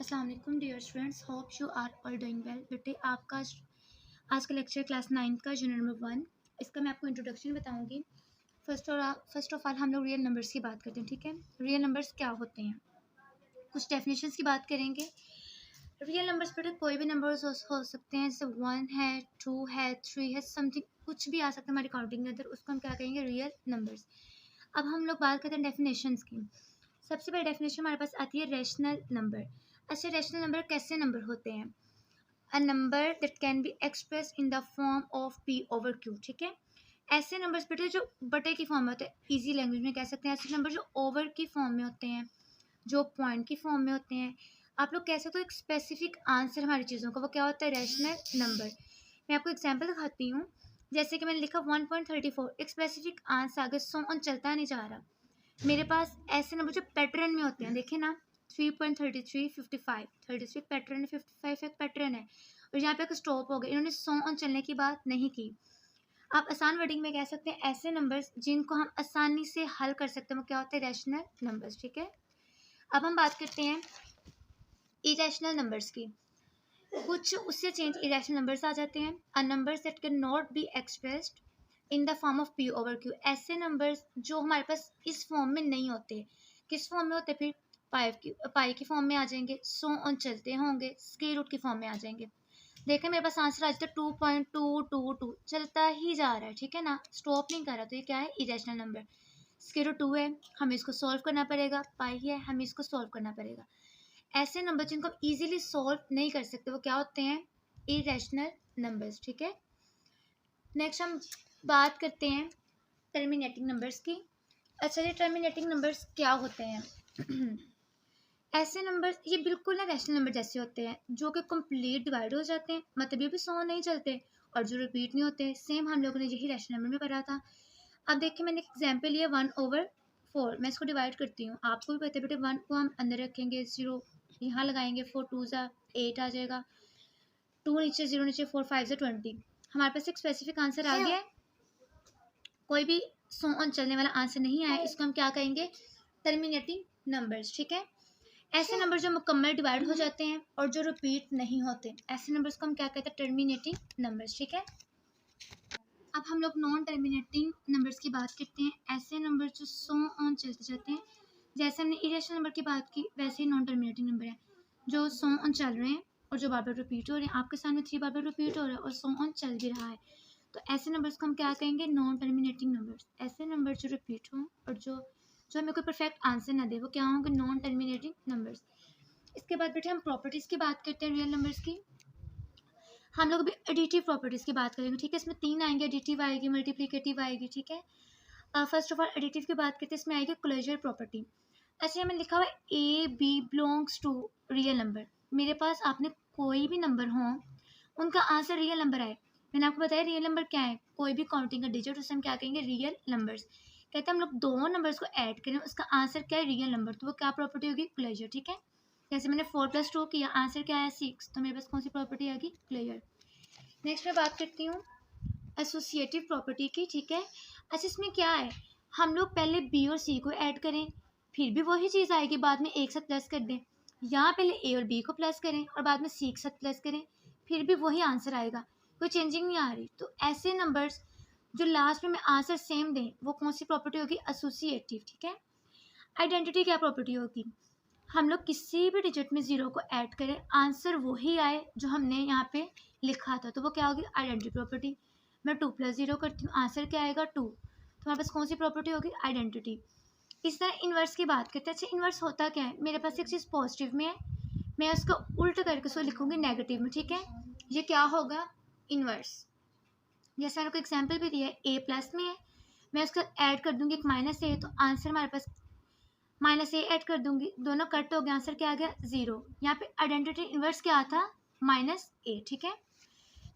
अस्सलाम वालेकुम dear students, hope you are all doing well. बेटे आपका आज का लेक्चर क्लास 9 का यूनिट नंबर 1, इसका मैं आपको इंट्रोडक्शन बताऊंगी। फर्स्ट ऑफ ऑल हम लोग रियल नंबर्स की बात करते हैं, ठीक है। रियल नंबर्स क्या होते हैं, कुछ डेफिनेशंस की बात करेंगे। रियल नंबर्स बेटे कोई भी नंबर्स हो सकते हैं, जैसे 1 है, 2 है, 3 है, समथिंग कुछ भी आ सकता है हमारी काउंटिंग के अंदर, उसको हम क्या कहेंगे, रियल नंबर्स। अब हम लोग बात करते हैं डेफिनेशंस की। सबसे पहले डेफिनेशन हमारे पास आती है रैशनल नंबर। अच्छा, रैशनल नंबर कैसे नंबर होते हैं? A number that can be express in the form of P over Q, ठीक है। ऐसे नंबर्स बेटे जो बटे की फॉर्म में होते हैं, इजी लैंग्वेज में कह सकते हैं, ऐसे नंबर जो ओवर की फॉर्म में होते हैं, जो पॉइंट की फॉर्म में होते हैं। आप लोग कह सकते हो एक स्पेसिफिक आंसर हमारी चीज़ों का, वो क्या होता है, रैशनल नंबर। मैं आपको एग्जाम्पल दिखाती हूँ। जैसे कि मैंने लिखा 1.34, एक स्पेसिफिक आंसर आगे 100 और चलता नहीं जा रहा। मेरे पास ऐसे नंबर जो पैटर्न में होते हैं, देखे ना, 3.33, 55, 33 पैटर्न है, 55 एक पैटर्न है, और यहाँ पे एक स्टॉप हो गया। इन्होंने 100 ऑन चलने की बात नहीं की। आप आसान वर्डिंग में कह सकते हैं ऐसे नंबर्स जिनको हम आसानी से हल कर सकते हैं, वो क्या होते हैं, रैशनल नंबर्स, ठीक है। अब हम बात करते हैं इरेशनल नंबर्स की। कुछ उससे चेंज इरेशनल नंबर्स आ जाते हैं। A numbers that can not be expressed in the form of P over Q, ऐसे नंबर्स जो हमारे पास इस फॉर्म में नहीं होते। किस फॉर्म में होते? फिर पाई की फॉर्म में आ जाएंगे, 100 ऑन चलते होंगे, स्क्वायर रूट की फॉर्म में आ जाएंगे। देखें मेरे पास आंसर आज तक 2.222 चलता ही जा रहा है, ठीक है ना, स्टॉप नहीं कर रहा, तो ये क्या है, इरेशनल नंबर। स्क्वायर रूट 2 है, हमें इसको सॉल्व करना पड़ेगा। पाई है, हमें इसको सॉल्व करना पड़ेगा। ऐसे नंबर जिनको हम इजीली सॉल्व नहीं कर सकते, वो क्या होते हैं, इरेशनल नंबर्स, ठीक है। नेक्स्ट हम बात करते हैं टर्मिनेटिंग नंबर्स की। अच्छा, ये टर्मिनेटिंग नंबर्स क्या होते हैं? ऐसे नंबर्स ये बिल्कुल ना रैशनल नंबर जैसे होते हैं, जो कि कंप्लीट डिवाइड हो जाते हैं, मतलब ये भी 100 नहीं चलते, और जो रिपीट नहीं होते। सेम हम लोगों ने यही रैशनल नंबर में पढ़ा था। अब देखिए मैंने एक एग्जाम्पल लिया 1/4, मैं इसको डिवाइड करती हूँ। आपको भी पता है बेटे, 1 को हम अंदर रखेंगे, 0 यहाँ लगाएंगे, 4 2 ज़ा 8 आ जाएगा, 2 नीचे 0 नीचे 4 5 ज़ा 20। हमारे पास एक स्पेसिफिक आंसर आ गया है। कोई भी 100 ऑन चलने वाला आंसर नहीं आया, इसको हम क्या कहेंगे, टर्मिनेटिंग नंबर्स, ठीक है। ऐसे नंबर जो मुकम्मल डिवाइड हो जाते हैं और जो रिपीट नहीं होते, ऐसे नंबर्स को हम क्या कहते हैं, टर्मिनेटिंग नंबर्स, ठीक है। अब हम लोग नॉन टर्मिनेटिंग नंबर्स की बात करते हैं। ऐसे नंबर जो 100 ऑन चलते जाते हैं, जैसे हमने इरेशनल नंबर की बात की, वैसे ही नॉन टर्मिनेटिंग नंबर है जो 100 ऑन चल रहे हैं और जो बार बार रिपीट हो रहे हैं। आपके सामने 3 बार बार रिपीट हो रहा है और 100 ऑन चल भी रहा है, तो ऐसे नंबर्स को हम क्या कहेंगे, नॉन टर्मिनेटिंग नंबर्स। ऐसे नंबर जो रिपीट हों और जो जो हमें कोई परफेक्ट आंसर ना दे, वो क्या होंगे, नॉन टर्मिनेटिंग नंबर्स। इसके बाद बेटे हम प्रॉपर्टीज़ की बात करते हैं रियल नंबर्स की। हम लोग अभी एडिटिव प्रॉपर्टीज़ की बात करेंगे, ठीक है। इसमें 3 आएंगे, एडिटिव आएगी, मल्टीप्लिकेटिव आएगी, ठीक है। फर्स्ट ऑफ ऑल एडिटिव की बात करते हैं, इसमें आएगी क्लोजर प्रॉपर्टी। ऐसे हमें लिखा हुआ है A B belongs to real number. मेरे पास आपने कोई भी नंबर हो, उनका आंसर रियल नंबर आए। मैंने आपको बताया रियल नंबर क्या है, कोई भी काउंटिंग का डिजिट, उसे हम क्या कहेंगे, रियल नंबर्स। कहते हैं हम लोग दो नंबर्स को ऐड करें, उसका आंसर क्या है, रियल नंबर, तो वो क्या प्रॉपर्टी होगी, क्लोजर, ठीक है। जैसे मैंने 4+2 किया, आंसर क्या आया 6, तो मेरे पास कौन सी प्रॉपर्टी आ गई, क्लियर। नेक्स्ट मैं बात करती हूँ एसोसिएटिव प्रॉपर्टी की, ठीक है। अच्छा, इसमें क्या है, हम लोग पहले बी और सी को ऐड करें, फिर भी वही चीज़ आएगी, बाद में एक साथ प्लस कर दें। यहाँ पहले ए और बी को प्लस करें और बाद में सी के साथ प्लस करें, फिर भी वही आंसर आएगा, कोई चेंजिंग नहीं आ रही। तो ऐसे नंबर्स जो लास्ट में आंसर सेम दें, वो कौन सी प्रॉपर्टी होगी, एसोसिएटिव, ठीक है। आइडेंटिटी क्या प्रॉपर्टी होगी, हम लोग किसी भी डिजिट में 0 को ऐड करें, आंसर वही आए जो हमने यहाँ पे लिखा था, तो वो क्या होगी, आइडेंटिटी प्रॉपर्टी। मैं 2+0 करती हूँ, आंसर क्या आएगा 2, तो हमारे पास कौन सी प्रॉपर्टी होगी, आइडेंटिटी। इस तरह इन्वर्स की बात करते हैं। अच्छा, इन्वर्स होता क्या है, मेरे पास एक चीज़ पॉजिटिव में है, मैं उसको उल्ट करके उसको लिखूंगी नेगेटिव में, ठीक है। ये क्या होगा, इन्वर्स। जैसे मैंने कोई एग्जाम्पल भी दिया है, ए प्लस में है, मैं उसको ऐड कर दूंगी एक -a, तो आंसर हमारे पास -a ऐड कर दूंगी, दोनों कट हो गए, आंसर क्या आ गया, 0। यहाँ पे आइडेंटिटी इन्वर्स क्या था, -a, ठीक है।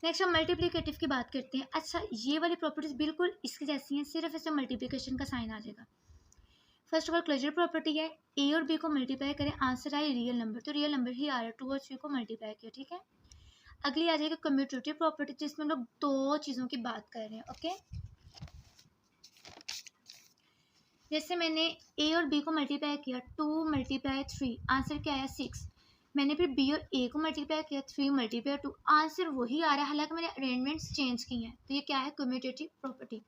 नेक्स्ट हम मल्टीप्लिकेटिव की बात करते हैं। अच्छा, ये वाली प्रॉपर्टीज बिल्कुल इसकी जैसी हैं, सिर्फ इसमें मल्टीप्लिकेशन का साइन आ जाएगा। First of all closure property है, ए और बी को मल्टीप्लाई करें, आंसर आए रियल नंबर, तो रियल नंबर ही आ रहा है, 2 और 3 को मल्टीप्लाई किया, ठीक है। अगली आ जाएगी कम्यूटेटिव प्रॉपर्टी, जिसमें हम लोग दो चीज़ों की बात कर रहे हैं, ओके। जैसे मैंने ए और बी को मल्टीप्लाई किया, 2 × 3, आंसर क्या आया 6। मैंने फिर बी और ए को मल्टीप्लाई किया, 3 मल्टीप्लाई 2, आंसर वही आ रहा है, हालांकि मैंने अरेंजमेंट्स चेंज की हैं। तो ये क्या है, कम्यूटेटिव प्रॉपर्टी।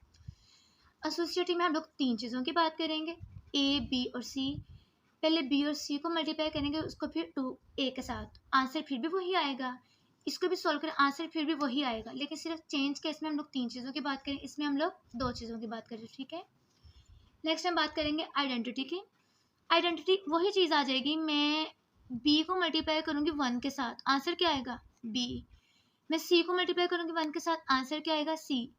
एसोसिएटिव में हम लोग 3 चीज़ों की बात करेंगे, ए बी और सी। पहले बी और सी को मल्टीप्लाई करेंगे, उसको फिर 2 ए के साथ, आंसर फिर भी वही आएगा। इसको भी सॉल्व करें, आंसर फिर भी वही आएगा, लेकिन सिर्फ चेंज के इसमें हम लोग 3 चीज़ों की बात करें, इसमें हम लोग 2 चीज़ों की बात करें, ठीक है। नेक्स्ट हम बात करेंगे आइडेंटिटी की। आइडेंटिटी वही चीज़ आ जाएगी, मैं बी को मल्टीप्लाई करूँगी 1 के साथ, आंसर क्या आएगा, बी। मैं सी को मल्टीप्लाई करूँगी 1 के साथ, आंसर क्या आएगा, सी।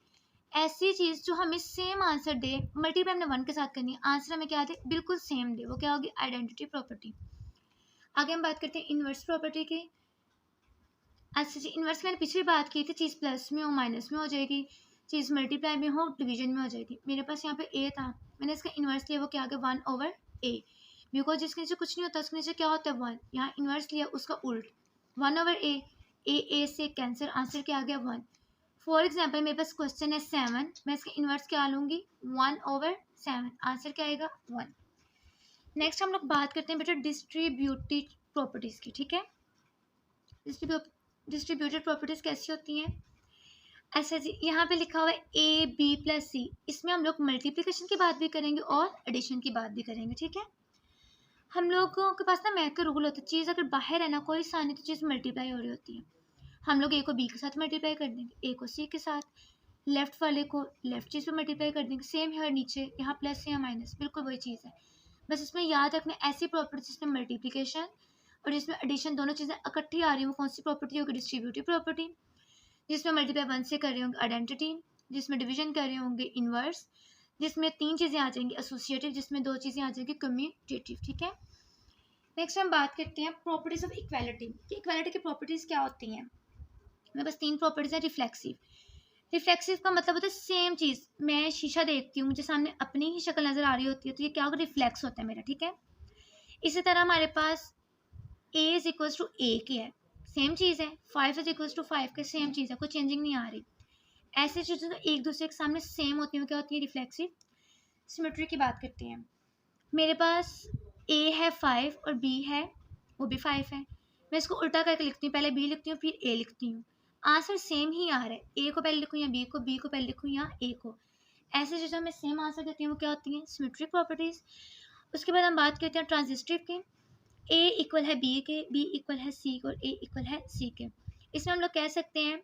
ऐसी चीज़ जो हमें सेम आंसर दे, मल्टीप्लाई हमने 1 के साथ करनी है, आंसर हमें क्या दे, बिल्कुल सेम दे, वो क्या होगी, आइडेंटिटी प्रॉपर्टी। आगे हम बात करते हैं इनवर्स प्रॉपर्टी की। अच्छा जी, इनवर्स मैंने पिछली बात की थी, चीज़ प्लस में हो माइनस में हो जाएगी, चीज़ मल्टीप्लाई में हो डिवीजन में हो जाएगी। मेरे पास यहाँ पे ए था, मैंने इसका इनवर्स लिया, वो क्या आ गया, 1/a। बिकॉज जिसके नीचे कुछ नहीं होता उसके नीचे क्या होता है, 1। यहाँ इनवर्स लिया, उसका उल्ट 1/a, ए से कैंसर, आंसर क्या आ गया, 1। फॉर एग्जाम्पल मेरे पास क्वेश्चन है 7, मैं इसका इनवर्स क्या लूँगी, 1/7, आंसर क्या आएगा, 1। नेक्स्ट हम लोग बात करते हैं बेटा डिस्ट्रीब्यूटिव प्रॉपर्टीज़ की, ठीक है। डिस्ट्रीब्यूटेड प्रॉपर्टीज़ कैसी होती हैं, ऐसा जी, यहाँ पे लिखा हुआ है ए बी प्लस सी, इसमें हम लोग मल्टीप्लिकेशन की बात भी करेंगे और एडिशन की बात भी करेंगे, ठीक है। हम लोगों के पास ना मैथ का रूल होता है, चीज़ अगर बाहर है ना, कोई सानी तो चीज़ मल्टीप्लाई हो रही होती है। हम लोग ए को बी के साथ मल्टीप्लाई कर देंगे, ए को सी के साथ, लेफ्ट वाले को लेफ्ट चीज़ पे मल्टीप्लाई कर देंगे, सेम है नीचे, यहाँ प्लस या माइनस, बिल्कुल वही चीज़ है। बस इसमें याद रखना ऐसी प्रॉपर्टी जिसमें मल्टीप्लिकेशन और जिसमें एडिशन दोनों चीज़ें इकट्ठी आ रही हैं, वो कौन सी प्रॉपर्टी होगी, डिस्ट्रीब्यूटिव प्रॉपर्टी। जिसमें मल्टीप्लाई 1 से कर रहे होंगे आइडेंटिटी, जिसमें डिवीजन कर रहे होंगे इनवर्स, जिसमें 3 चीज़ें आ जाएंगी एसोसिएटिव, जिसमें 2 चीज़ें आ जाएंगी कम्यूटेटिव, ठीक है। नेक्स्ट हम बात करते हैं प्रॉपर्टीज ऑफ इक्वालिटी। इक्वालिटी की प्रॉपर्टीज़ क्या होती हैं, मेरे पास 3 प्रॉपर्टीज़ हैं। रिफ्लेक्सिव का मतलब होता है सेम चीज़, मैं शीशा देखती हूँ, मुझे सामने अपनी ही शक्ल नज़र आ रही होती है, तो ये क्या होगा, रिफ्लेक्स होता है मेरा, ठीक है। इसी तरह हमारे पास a इज इक्वल्स टू ए की है, सेम चीज़ है, 5 इज इक्वल्स टू 5 के, सेम चीज़ है, कोई चेंजिंग नहीं आ रही। ऐसी चीज़ें तो एक दूसरे के सामने सेम होती हैं, क्या होती है, रिफ्लेक्सिव। सिमेट्री की बात करते हैं, मेरे पास a है 5 और b है, वो भी 5 है, मैं इसको उल्टा करके लिखती हूँ, पहले b लिखती हूँ फिर a लिखती हूँ, आंसर सेम ही आ रहा है, a को पहले लिखूँ या b को पहले लिखूँ या a को, ऐसे चीज़ों में सेम आंसर देती हैं, वो क्या होती हैं, सिमेट्रिक प्रॉपर्टीज़। उसके बाद हम बात करते हैं ट्रांजिस्टिव की। a इक्वल है b के, b इक्वल है c के और a इक्वल है c के। इसमें हम लोग कह सकते हैं